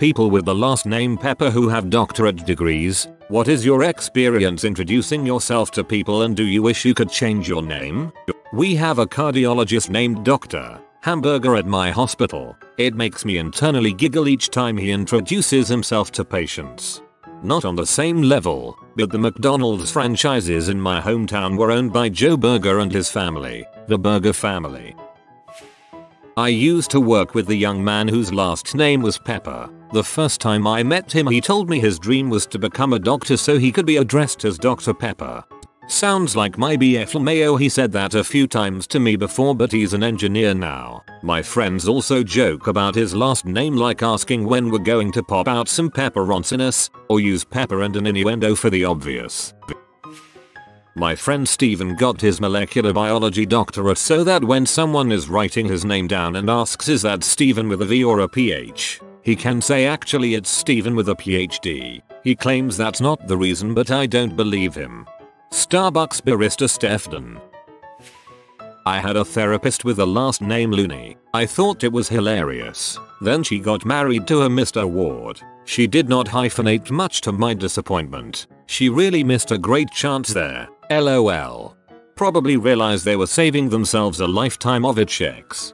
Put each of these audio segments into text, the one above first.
people with the last name Pepper who have doctorate degrees. What is your experience introducing yourself to people, and do you wish you could change your name? We have a cardiologist named Dr. Hamburger at my hospital. It makes me internally giggle each time he introduces himself to patients. Not on the same level, but the McDonald's franchises in my hometown were owned by Joe Burger and his family, the Burger family. I used to work with the young man whose last name was Pepper. The first time I met him, he told me his dream was to become a doctor so he could be addressed as Dr. Pepper. Sounds like my BF Mayo. He said that a few times to me before, but he's an engineer now. My friends also joke about his last name, like asking when we're going to pop out some pepperoncinus, or use pepper and an innuendo for the obvious. My friend Steven got his molecular biology doctorate so that when someone is writing his name down and asks is that Steven with a V or a PH, he can say actually it's Steven with a PhD. He claims that's not the reason, but I don't believe him. Starbucks barista Stefan. I had a therapist with the last name Looney. I thought it was hilarious. Then she got married to a Mr. Ward. She did not hyphenate, much to my disappointment. She really missed a great chance there. LOL. Probably realized they were saving themselves a lifetime of checks.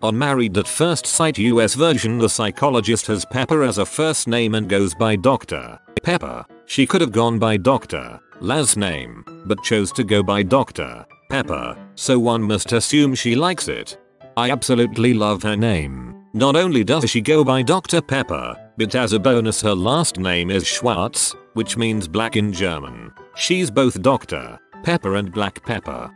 On Married at First Sight US version, the psychologist has Pepper as a first name and goes by Dr. Pepper. She could have gone by Dr. last name, but chose to go by Dr. Pepper, so one must assume she likes it. I absolutely love her name. Not only does she go by Dr. Pepper, but as a bonus her last name is Schwarz, which means black in German. She's both Dr. Pepper and Black Pepper.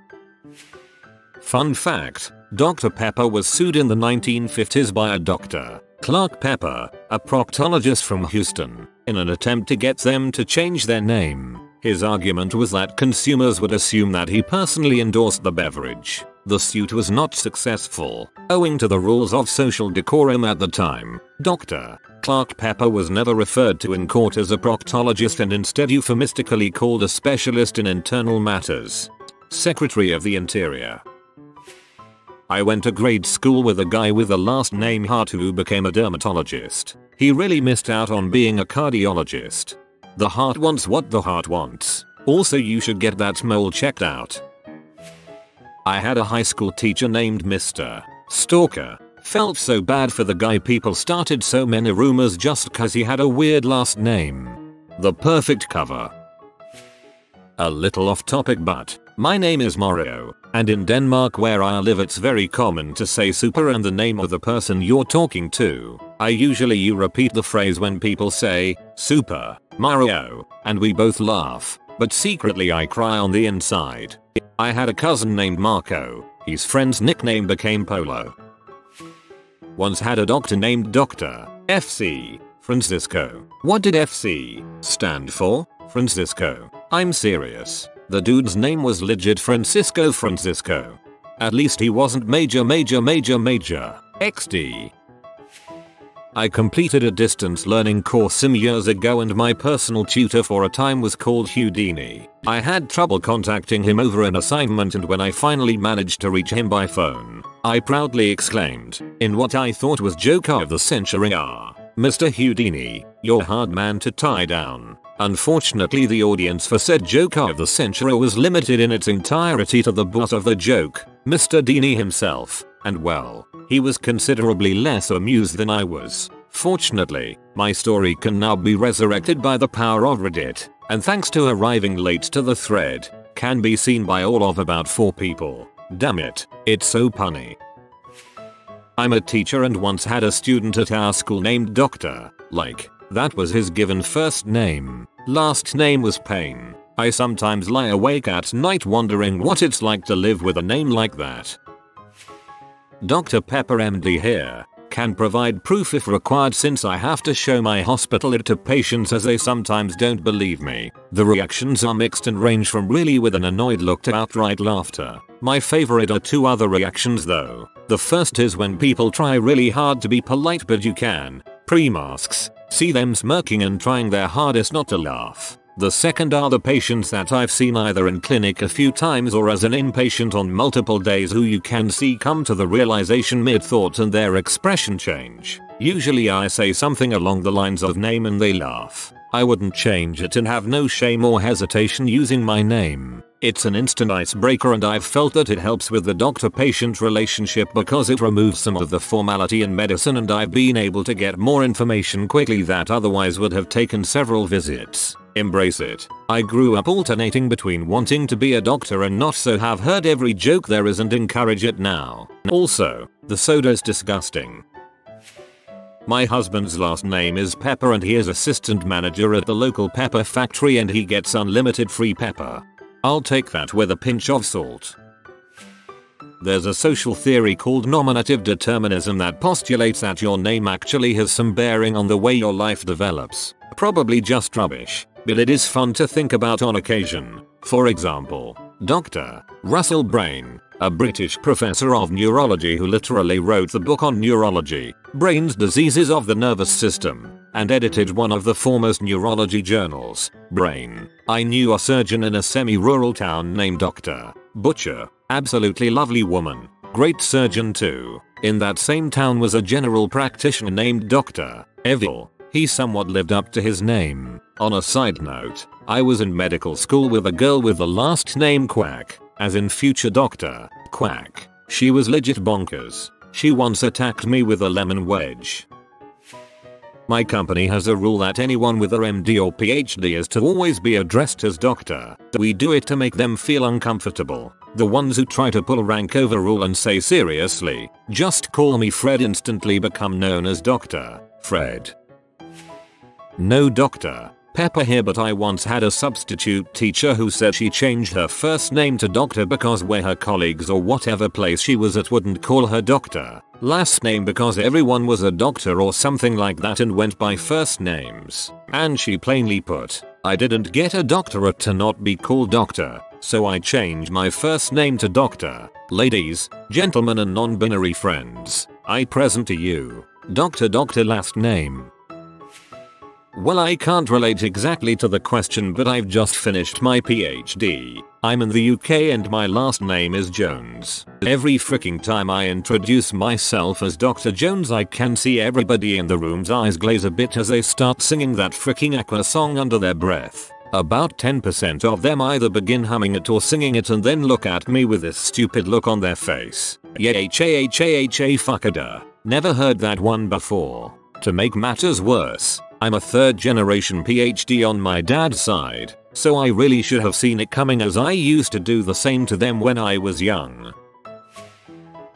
Fun fact, Dr. Pepper was sued in the 1950s by a Dr. Clark Pepper, a proctologist from Houston, in an attempt to get them to change their name. His argument was that consumers would assume that he personally endorsed the beverage. The suit was not successful, owing to the rules of social decorum at the time. Dr. Clark Pepper was never referred to in court as a proctologist and instead euphemistically called a specialist in internal matters. Secretary of the Interior. I went to grade school with a guy with the last name Hart who became a dermatologist. He really missed out on being a cardiologist. The heart wants what the heart wants. Also, you should get that mole checked out. I had a high school teacher named Mr. Stalker. Felt so bad for the guy. People started so many rumors just cause he had a weird last name. The perfect cover. A little off topic, but my name is Mario, and in Denmark where I live it's very common to say super and the name of the person you're talking to. I usually repeat the phrase when people say super Mario, and we both laugh, but secretly I cry on the inside. I had a cousin named Marco. His friend's nickname became Polo. Once had a doctor named Dr. FC Francisco. What did FC stand for? Francisco. I'm serious. The dude's name was legit Francisco. At least he wasn't Major XD. I completed a distance learning course some years ago and my personal tutor for a time was called Houdini. I had trouble contacting him over an assignment, and when I finally managed to reach him by phone, I proudly exclaimed, in what I thought was Joker of the century, "Ah, Mr. Houdini, you're a hard man to tie down." Unfortunately, the audience for said Joker of the century was limited in its entirety to the boss of the joke, Mr. Dini himself, and well, he was considerably less amused than I was. Fortunately, my story can now be resurrected by the power of Reddit, and thanks to arriving late to the thread, can be seen by all of about 4 people. Damn it, it's so punny. I'm a teacher and once had a student at our school named Dr. Like, that was his given first name. Last name was Payne. I sometimes lie awake at night wondering what it's like to live with a name like that. Dr. Pepper MD here. Can provide proof if required since I have to show my hospital it to patients as they sometimes don't believe me. The reactions are mixed and range from really with an annoyed look to outright laughter. My favorite are 2 other reactions though. The first is when people try really hard to be polite but you can, pre-masks, see them smirking and trying their hardest not to laugh. The second are the patients that I've seen either in clinic a few times or as an inpatient on multiple days who you can see come to the realization mid-thought and their expression change. Usually I say something along the lines of name and they laugh. I wouldn't change it and have no shame or hesitation using my name. It's an instant icebreaker and I've felt that it helps with the doctor-patient relationship because it removes some of the formality in medicine and I've been able to get more information quickly that otherwise would have taken several visits. Embrace it. I grew up alternating between wanting to be a doctor and not, so have heard every joke there is and encourage it now. Also, the soda's disgusting. My husband's last name is Pepper and he is assistant manager at the local pepper factory and he gets unlimited free pepper. I'll take that with a pinch of salt. There's a social theory called nominative determinism that postulates that your name actually has some bearing on the way your life develops. Probably just rubbish, but it is fun to think about on occasion. For example, Dr. Russell Brain, a British professor of neurology who literally wrote the book on neurology, Brain's Diseases of the Nervous System, and edited one of the foremost neurology journals, Brain. I knew a surgeon in a semi-rural town named Dr. Butcher, absolutely lovely woman, great surgeon too. In that same town was a general practitioner named Dr. Evil. He somewhat lived up to his name. On a side note, I was in medical school with a girl with the last name Quack, as in future Dr. Quack. She was legit bonkers. She once attacked me with a lemon wedge. My company has a rule that anyone with a MD or PhD is to always be addressed as doctor. We do it to make them feel uncomfortable. The ones who try to pull a rank over rule and say seriously, just call me Fred instantly become known as Dr. Fred. No Dr. Pepper here, but I once had a substitute teacher who said she changed her first name to Doctor because where her colleagues or whatever place she was at wouldn't call her Doctor last name because everyone was a doctor or something like that and went by first names. And she plainly put, I didn't get a doctorate to not be called Doctor, so I changed my first name to Doctor. Ladies, gentlemen and non-binary friends, I present to you, Dr. last name. Well, I can't relate exactly to the question, but I've just finished my PhD. I'm in the UK and my last name is Jones. Every freaking time I introduce myself as Dr. Jones, I can see everybody in the room's eyes glaze a bit as they start singing that freaking Aqua song under their breath. About 10% of them either begin humming it or singing it and then look at me with this stupid look on their face. Fuckada. Never heard that one before. To make matters worse, I'm a third generation PhD on my dad's side, so I really should have seen it coming as I used to do the same to them when I was young.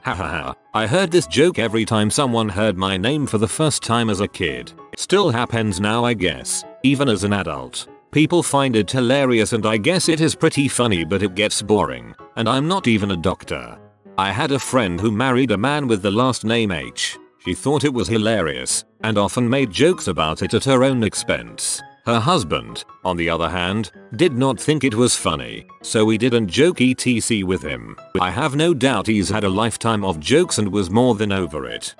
Hahaha, I heard this joke every time someone heard my name for the first time as a kid. Still happens now, I guess, even as an adult. People find it hilarious and I guess it is pretty funny, but it gets boring, and I'm not even a doctor. I had a friend who married a man with the last name H. She thought it was hilarious, and often made jokes about it at her own expense. Her husband, on the other hand, did not think it was funny, so we didn't joke etc with him. I have no doubt he's had a lifetime of jokes and was more than over it.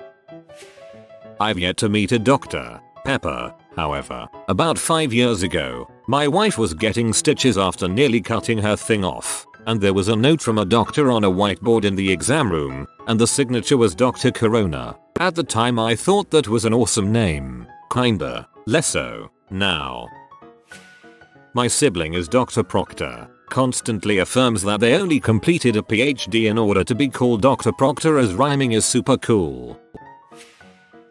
I've yet to meet a Dr. Pepper, however. About 5 years ago, my wife was getting stitches after nearly cutting her thing off, and there was a note from a doctor on a whiteboard in the exam room, and the signature was Dr. Corona. At the time I thought that was an awesome name. Kinda. Less so now. My sibling is Dr. Proctor. Constantly affirms that they only completed a PhD in order to be called Dr. Proctor as rhyming is super cool.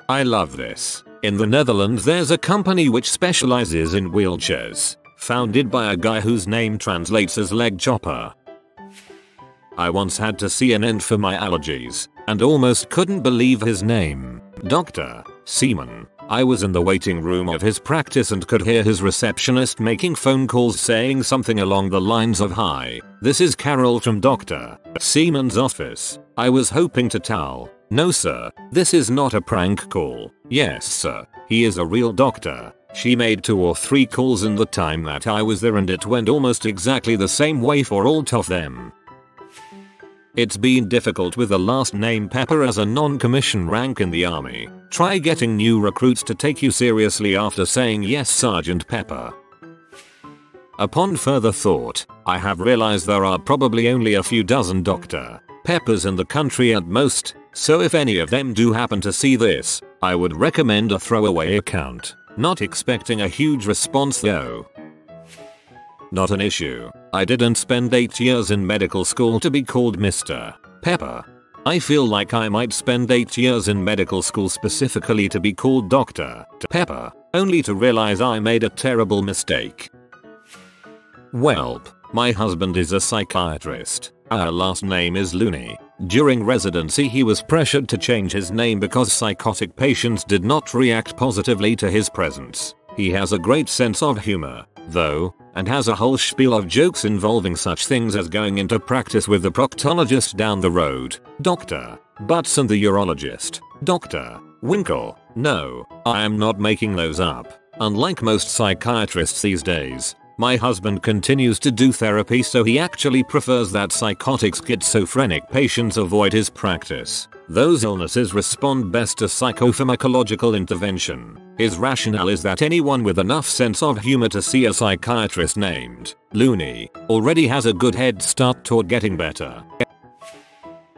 I love this. In the Netherlands there's a company which specializes in wheelchairs, founded by a guy whose name translates as leg chopper. I once had to see an end for my allergies, and almost couldn't believe his name. Dr. Seaman. I was in the waiting room of his practice and could hear his receptionist making phone calls saying something along the lines of, "Hi, this is Carol from Dr. Seaman's office. I was hoping to towel." "No sir, this is not a prank call." "Yes sir, he is a real doctor." She made 2 or 3 calls in the time that I was there and it went almost exactly the same way for all of them. It's been difficult with the last name Pepper as a non-commissioned rank in the army. Try getting new recruits to take you seriously after saying yes Sergeant Pepper. Upon further thought, I have realized there are probably only a few dozen Dr. Peppers in the country at most, so if any of them do happen to see this, I would recommend a throwaway account. Not expecting a huge response though. Not an issue. I didn't spend 8 years in medical school to be called Mr. Pepper. I feel like I might spend 8 years in medical school specifically to be called Dr. Pepper, only to realize I made a terrible mistake. Welp, my husband is a psychiatrist. Our last name is Looney. During residency he was pressured to change his name because psychotic patients did not react positively to his presence. He has a great sense of humor, though, and has a whole spiel of jokes involving such things as going into practice with the proctologist down the road, Dr. Butts, and the urologist, Dr. Winkle. No, I am not making those up. Unlike most psychiatrists these days, my husband continues to do therapy, so he actually prefers that psychotic schizophrenic patients avoid his practice. Those illnesses respond best to psychopharmacological intervention. His rationale is that anyone with enough sense of humor to see a psychiatrist named Looney already has a good head start toward getting better.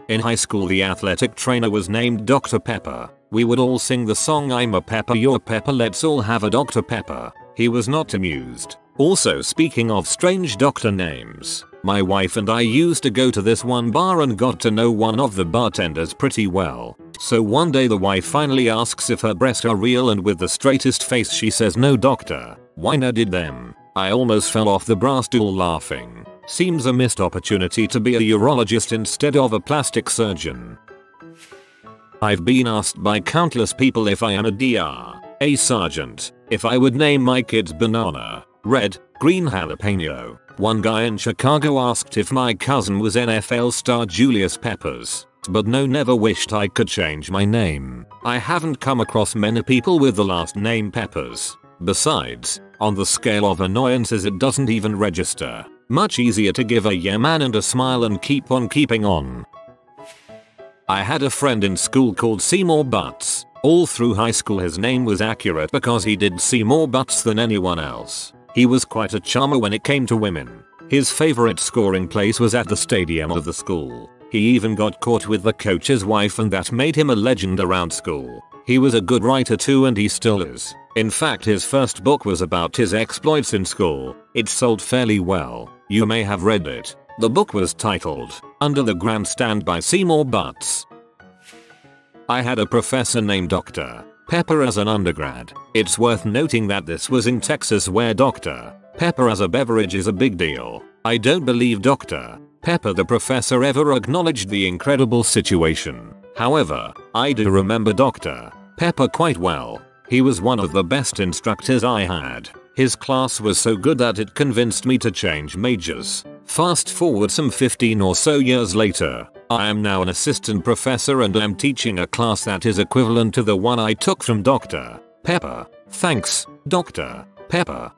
In high school the athletic trainer was named Dr. Pepper. We would all sing the song "I'm a Pepper, you're a Pepper, let's all have a Dr. Pepper." He was not amused. Also, speaking of strange doctor names, my wife and I used to go to this one bar and got to know one of the bartenders pretty well. So one day the wife finally asks if her breasts are real, and with the straightest face she says, "No doctor, Weiner did them." I almost fell off the bar stool laughing. Seems a missed opportunity to be a urologist instead of a plastic surgeon. I've been asked by countless people if I am a DR, a sergeant, if I would name my kids Banana, Red, Green, Jalapeno. One guy in Chicago asked if my cousin was NFL star Julius Peppers, but no, never wished I could change my name. I haven't come across many people with the last name Peppers. Besides, on the scale of annoyances it doesn't even register. Much easier to give a yeah man and a smile and keep on keeping on. I had a friend in school called Seymour Butts. All through high school his name was accurate because he did see more butts than anyone else. He was quite a charmer when it came to women. His favorite scoring place was at the stadium of the school. He even got caught with the coach's wife, and that made him a legend around school. He was a good writer too, and he still is. In fact, his first book was about his exploits in school. It sold fairly well. You may have read it. The book was titled Under the Grandstand by Seymour Butts. I had a professor named Dr. Pepper as an undergrad. It's worth noting that this was in Texas, where Dr. Pepper as a beverage is a big deal. I don't believe Dr. Pepper the professor ever acknowledged the incredible situation. However, I do remember Dr. Pepper quite well. He was one of the best instructors I had. His class was so good that it convinced me to change majors. Fast forward some 15 or so years later, I am now an assistant professor and I'm teaching a class that is equivalent to the one I took from Dr. Pepper. Thanks, Dr. Pepper.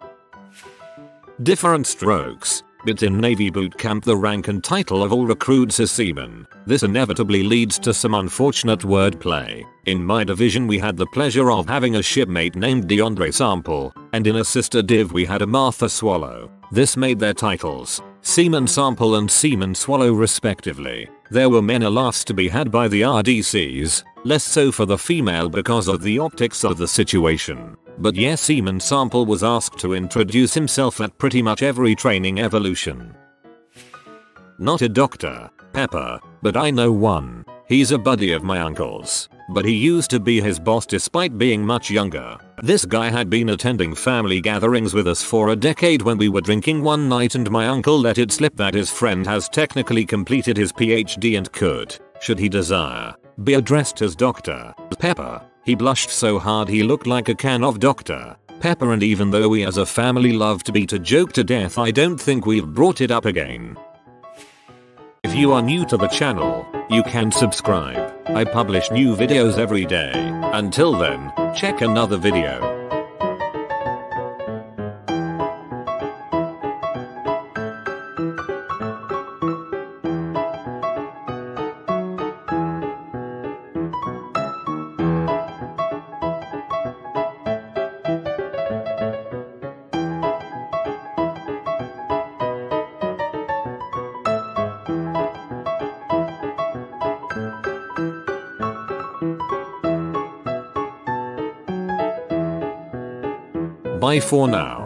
Different strokes, but in Navy boot camp the rank and title of all recruits is seaman. This inevitably leads to some unfortunate wordplay. In my division we had the pleasure of having a shipmate named DeAndre Sample, and in a sister div we had a Martha Swallow. This made their titles Seaman Sample and Seaman Swallow respectively. There were many laughs to be had by the RDCs, less so for the female because of the optics of the situation. But yes, Seaman Sample was asked to introduce himself at pretty much every training evolution. Not a Dr. Pepper, but I know one. He's a buddy of my uncle's, but he used to be his boss despite being much younger. This guy had been attending family gatherings with us for a decade when we were drinking one night, and my uncle let it slip that his friend has technically completed his PhD and could, should he desire, be addressed as Dr. Pepper. He blushed so hard he looked like a can of Dr. Pepper, and even though we as a family love to beat a joke to death, I don't think we've brought it up again. If you are new to the channel, you can subscribe. I publish new videos every day. Until then, check another video. Bye for now.